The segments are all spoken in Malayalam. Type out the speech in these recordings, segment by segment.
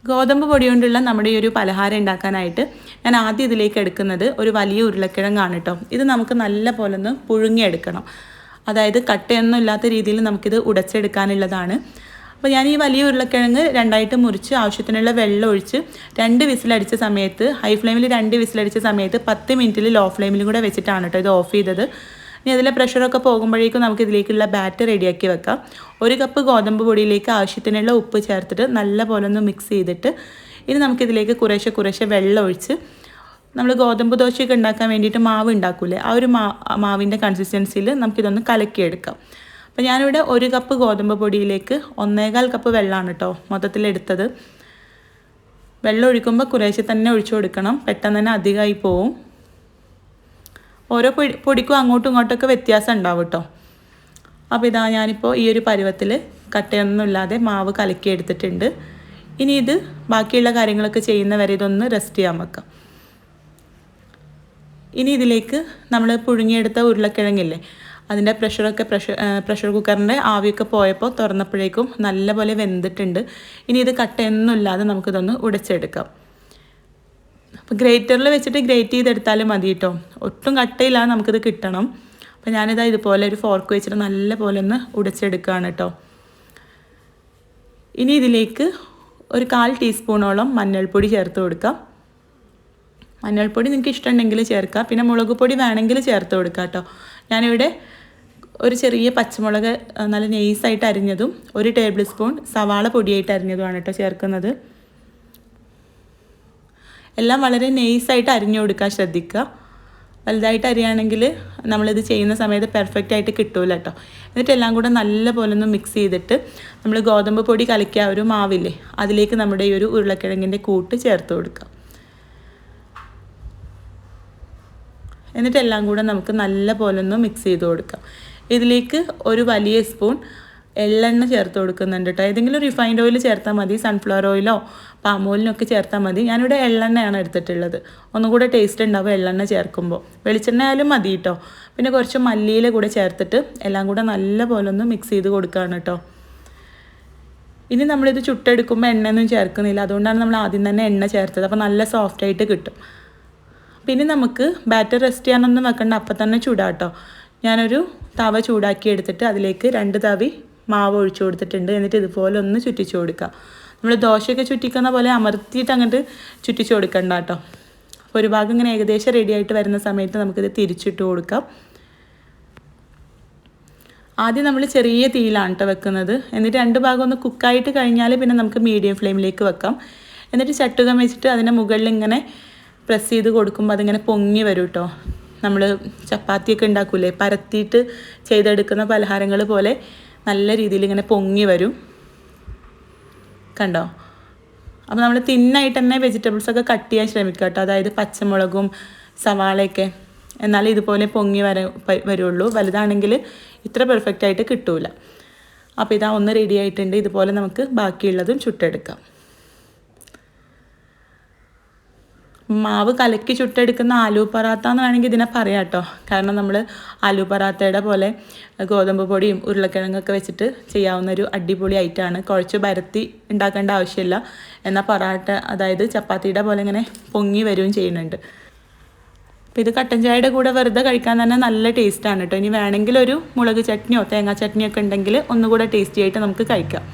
ഗോതമ്പ് പൊടി കൊണ്ടുള്ള നമ്മുടെ ഈ ഒരു പലഹാരം ഉണ്ടാക്കാനായിട്ട് ഞാൻ ആദ്യം ഇതിലേക്ക് എടുക്കുന്നത് ഒരു വലിയ ഉരുളക്കിഴങ്ങാണ് കേട്ടോ. ഇത് നമുക്ക് നല്ല പോലെ ഒന്ന് പുഴുങ്ങിയെടുക്കണം. അതായത് കട്ടയൊന്നും ഇല്ലാത്ത രീതിയിൽ നമുക്കിത് ഉടച്ചെടുക്കാനുള്ളതാണ്. അപ്പോൾ ഞാൻ ഈ വലിയ ഉരുളക്കിഴങ്ങ് രണ്ടായിട്ട് മുറിച്ച് ആവശ്യത്തിനുള്ള വെള്ളം ഒഴിച്ച് 2 വിസിലടിച്ച സമയത്ത്, ഹൈ ഫ്ലെയിമിൽ 2 വിസിലടിച്ച സമയത്ത് 10 മിനിറ്റിൽ ലോ ഫ്ലെയിമിലും കൂടെ വെച്ചിട്ടാണ് കേട്ടോ ഇത് ഓഫ് ചെയ്തത്. ഇനി അതിലെ പ്രഷറൊക്കെ പോകുമ്പോഴേക്കും നമുക്ക് ഇതിലേക്കുള്ള ബാറ്റർ റെഡിയാക്കി വെക്കാം. 1 കപ്പ് ഗോതമ്പ് പൊടിയിലേക്ക് ആവശ്യത്തിനുള്ള ഉപ്പ് ചേർത്തിട്ട് നല്ല പോലെ ഒന്ന് മിക്സ് ചെയ്തിട്ട് ഇനി നമുക്കിതിലേക്ക് കുറേശ്ശെ വെള്ളം ഒഴിച്ച് നമ്മൾ ഗോതമ്പ് ദോശയൊക്കെ ഉണ്ടാക്കാൻ വേണ്ടിയിട്ട് മാവ് ഉണ്ടാക്കൂലേ, ആ ഒരു മാവിൻ്റെ കൺസിസ്റ്റൻസിയിൽ നമുക്കിതൊന്ന് കലക്കിയെടുക്കാം. അപ്പോൾ ഞാനിവിടെ 1 കപ്പ് ഗോതമ്പ് പൊടിയിലേക്ക് 1.25 കപ്പ് വെള്ളമാണ് കേട്ടോ മൊത്തത്തിലെടുത്തത്. വെള്ളം ഒഴിക്കുമ്പോൾ കുറേശ്ശെ തന്നെ ഒഴിച്ചു കൊടുക്കണം, പെട്ടെന്ന് തന്നെ അധികമായി പോവും. ഓരോ പൊടിക്കും അങ്ങോട്ടും ഇങ്ങോട്ടൊക്കെ വ്യത്യാസം ഉണ്ടാവും കേട്ടോ. അപ്പോൾ ഇതാ ഞാനിപ്പോൾ ഈ ഒരു പരുവത്തിൽ കട്ടയൊന്നും ഇല്ലാതെ മാവ് കലക്കി എടുത്തിട്ടുണ്ട്. ഇനി ഇത് ബാക്കിയുള്ള കാര്യങ്ങളൊക്കെ ചെയ്യുന്നവരെ ഇതൊന്ന് റെസ്റ്റ് ചെയ്യാൻ വെക്കാം. ഇനി ഇതിലേക്ക് നമ്മൾ പുഴുങ്ങിയെടുത്ത ഉരുളക്കിഴങ്ങില്ലേ, അതിൻ്റെ പ്രഷർ കുക്കറിൻ്റെ ആവിയൊക്കെ പോയപ്പോൾ തുറന്നപ്പോഴേക്കും നല്ലപോലെ വെന്തിട്ടുണ്ട്. ഇനി ഇത് കട്ടയൊന്നും ഇല്ലാതെ നമുക്കിതൊന്ന് ഉടച്ചെടുക്കാം. അപ്പോൾ ഗ്രേറ്ററിൽ വെച്ചിട്ട് ഗ്രേറ്റ് ചെയ്തെടുത്താലും മതി കേട്ടോ, ഒട്ടും കട്ടയില്ലാതെ നമുക്കിത് കിട്ടണം. അപ്പോൾ ഞാനിതാ ഇതുപോലെ ഒരു ഫോർക്ക് വെച്ചിട്ട് നല്ല പോലെ ഒന്ന് ഉടച്ചെടുക്കുകയാണ് കേട്ടോ. ഇനി ഇതിലേക്ക് ഒരു 1/4 ടീസ്പൂണോളം മഞ്ഞൾപ്പൊടി ചേർത്ത് കൊടുക്കാം. മഞ്ഞൾപ്പൊടി നിങ്ങൾക്ക് ഇഷ്ടമുണ്ടെങ്കിൽ ചേർക്കാം, പിന്നെ മുളക് പൊടി വേണമെങ്കിൽ ചേർത്ത് കൊടുക്കാം കേട്ടോ. ഞാനിവിടെ ഒരു ചെറിയ പച്ചമുളക് നല്ല നൈസായിട്ട് അരിഞ്ഞതും 1 ടേബിൾ സ്പൂൺ സവാള പൊടിയായിട്ട് അരിഞ്ഞതുമാണ് കേട്ടോ ചേർക്കുന്നത്. എല്ലാം വളരെ നൈസായിട്ട് അരിഞ്ഞു കൊടുക്കാൻ ശ്രദ്ധിക്കുക. വലുതായിട്ട് അരിയാണെങ്കിൽ നമ്മളിത് ചെയ്യുന്ന സമയത്ത് പെർഫെക്റ്റ് ആയിട്ട് കിട്ടൂല കേട്ടോ. എന്നിട്ട് എല്ലാം കൂടെ നല്ല പോലെ ഒന്ന് മിക്സ് ചെയ്തിട്ട് നമ്മൾ ഗോതമ്പ് പൊടി കലക്കിയ ഒരു മാവില്ലേ, അതിലേക്ക് നമ്മുടെ ഈ ഒരു ഉരുളക്കിഴങ്ങിൻ്റെ കൂട്ട് ചേർത്ത് കൊടുക്കാം. എന്നിട്ട് എല്ലാം കൂടെ നമുക്ക് നല്ല പോലെ ഒന്ന് മിക്സ് ചെയ്ത് കൊടുക്കാം. ഇതിലേക്ക് ഒരു വലിയ സ്പൂൺ എള്ളെണ്ണ ചേർത്ത് കൊടുക്കുന്നുണ്ട് കേട്ടോ. ഏതെങ്കിലും റിഫൈൻഡ് ഓയിൽ ചേർത്താൽ മതി, സൺഫ്ലവർ ഓയിലോ പാം ഓയിലിനോ ഒക്കെ ചേർത്താൽ മതി. ഞാനിവിടെ എള്ളെണ്ണയാണ് എടുത്തിട്ടുള്ളത്, ഒന്നുകൂടെ ടേസ്റ്റ് ഉണ്ടാവും എള്ളെണ്ണ ചേർക്കുമ്പോൾ. വെളിച്ചെണ്ണ ആയാലും മതി കേട്ടോ. പിന്നെ കുറച്ച് മല്ലിയില കൂടെ ചേർത്തിട്ട് എല്ലാം കൂടെ നല്ല പോലെ ഒന്ന് മിക്സ് ചെയ്ത് കൊടുക്കുകയാണ് കേട്ടോ. ഇനി നമ്മളിത് ചുട്ടെടുക്കുമ്പോൾ എണ്ണയൊന്നും ചേർക്കുന്നില്ല, അതുകൊണ്ടാണ് നമ്മൾ ആദ്യം തന്നെ എണ്ണ ചേർത്തത്. അപ്പോൾ നല്ല സോഫ്റ്റായിട്ട് കിട്ടും. പിന്നെ നമുക്ക് ബാറ്റർ റെസ്റ്റ് ചെയ്യാനൊന്നും വെക്കണ്ട, അപ്പം തന്നെ ചൂടാട്ടോ. ഞാനൊരു തവ ചൂടാക്കി എടുത്തിട്ട് അതിലേക്ക് 2 തവി മാവ് ഒഴിച്ചു കൊടുത്തിട്ടുണ്ട്. എന്നിട്ട് ഇതുപോലെ ഒന്ന് ചുറ്റിച്ചു കൊടുക്കുക. നമ്മൾ ദോശയൊക്കെ ചുറ്റിക്കുന്ന പോലെ അമർത്തിയിട്ട് അങ്ങോട്ട് ചുറ്റിച്ചു കൊടുക്കണ്ട കേട്ടോ. അപ്പോൾ ഒരു ഭാഗം ഇങ്ങനെ ഏകദേശം റെഡി ആയിട്ട് വരുന്ന സമയത്ത് നമുക്കിത് തിരിച്ചിട്ട് കൊടുക്കാം. ആദ്യം നമ്മൾ ചെറിയ തീയിലാണ് കേട്ടോ വെക്കുന്നത്. എന്നിട്ട് 2 ഭാഗം ഒന്ന് കുക്കായിട്ട് കഴിഞ്ഞാൽ പിന്നെ നമുക്ക് മീഡിയം ഫ്ലെയിമിലേക്ക് വെക്കാം. എന്നിട്ട് ചട്ടുകം വെച്ചിട്ട് അതിൻ്റെ മുകളിൽ ഇങ്ങനെ പ്രസ് ചെയ്ത് കൊടുക്കുമ്പോൾ അതിങ്ങനെ പൊങ്ങി വരും കേട്ടോ. നമ്മൾ ചപ്പാത്തിയൊക്കെ ഉണ്ടാക്കൂലേ, പരത്തിയിട്ട് ചെയ്തെടുക്കുന്ന പലഹാരങ്ങൾ പോലെ നല്ല രീതിയിൽ ഇങ്ങനെ പൊങ്ങി വരും കണ്ടോ. അപ്പോൾ നമ്മൾ തിന്നായിട്ട് തന്നെ വെജിറ്റബിൾസൊക്കെ കട്ട് ചെയ്യാൻ ശ്രമിക്കുക കേട്ടോ. അതായത് പച്ചമുളകും സവാളയൊക്കെ, എന്നാലും ഇതുപോലെ പൊങ്ങി വരുള്ളൂ. വലുതാണെങ്കിൽ ഇത്ര പെർഫെക്റ്റ് ആയിട്ട് കിട്ടൂല. അപ്പോൾ ഇതാ ഒന്ന് റെഡി ആയിട്ടുണ്ട്. ഇതുപോലെ നമുക്ക് ബാക്കിയുള്ളതും ചുട്ടെടുക്കാം. മാവ് കലക്കി ചുട്ടെടുക്കുന്ന ആലു പറാത്ത എന്ന് വേണമെങ്കിൽ ഇതിനെ പറയാം കേട്ടോ. കാരണം നമ്മൾ ആലു പറാത്തയുടെ പോലെ ഗോതമ്പ് പൊടിയും ഉരുളക്കിഴങ്ങൊക്കെ വെച്ചിട്ട് ചെയ്യാവുന്ന ഒരു അടിപൊളി ഐറ്റമാണ്. കുഴച്ച് പരത്തി ഉണ്ടാക്കേണ്ട ആവശ്യമില്ല. എന്നാൽ പൊറാട്ട, അതായത് ചപ്പാത്തിയുടെ പോലെ ഇങ്ങനെ പൊങ്ങി വരികയും ചെയ്യുന്നുണ്ട്. അപ്പോൾ ഇത് കട്ടൻ ചായയുടെ കൂടെ വെറുതെ കഴിക്കാൻ തന്നെ നല്ല ടേസ്റ്റാണ് കേട്ടോ. ഇനി വേണമെങ്കിൽ ഒരു മുളക് ചട്നിയോ തേങ്ങാ ചട്നിയോ ഒക്കെ ഉണ്ടെങ്കിൽ ഒന്നുകൂടെ ടേസ്റ്റി ആയിട്ട് നമുക്ക് കഴിക്കാം.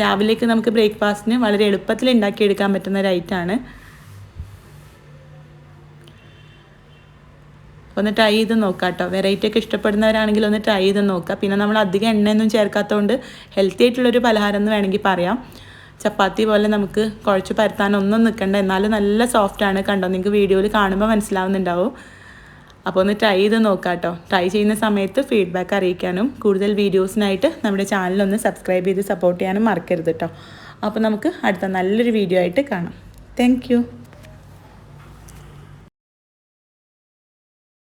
രാവിലേക്ക് നമുക്ക് ബ്രേക്ക്ഫാസ്റ്റിന് വളരെ എളുപ്പത്തിൽ ഉണ്ടാക്കിയെടുക്കാൻ പറ്റുന്ന ഒരു ഐറ്റമാണ്. ഒന്ന് ട്രൈ ചെയ്ത് നോക്കാം കേട്ടോ. വെറൈറ്റി ഒക്കെ ഇഷ്ടപ്പെടുന്നവരാണെങ്കിൽ ഒന്ന് ട്രൈ ചെയ്ത് നോക്കുക. പിന്നെ നമ്മൾ അധികം എണ്ണയൊന്നും ചേർക്കാത്തതുകൊണ്ട് ഹെൽത്തി ആയിട്ടുള്ളൊരു പലഹാരം എന്ന് വേണമെങ്കിൽ പറയാം. ചപ്പാത്തി പോലെ നമുക്ക് കുഴച്ച് പരത്താനൊന്നും നിൽക്കണ്ട, എന്നാലും നല്ല സോഫ്റ്റാണ്. കണ്ടോ, നിങ്ങൾക്ക് വീഡിയോയിൽ കാണുമ്പോൾ മനസ്സിലാവുന്നുണ്ടാവും. അപ്പോൾ ഒന്ന് ട്രൈ ചെയ്ത് നോക്കാം കേട്ടോ. ട്രൈ ചെയ്യുന്ന സമയത്ത് ഫീഡ്ബാക്ക് അറിയിക്കാനും കൂടുതൽ വീഡിയോസിനായിട്ട് നമ്മുടെ ചാനലൊന്ന് സബ്സ്ക്രൈബ് ചെയ്ത് സപ്പോർട്ട് ചെയ്യാനും മറക്കരുത് കേട്ടോ. അപ്പോൾ നമുക്ക് അടുത്ത നല്ലൊരു വീഡിയോ ആയിട്ട് കാണാം. താങ്ക്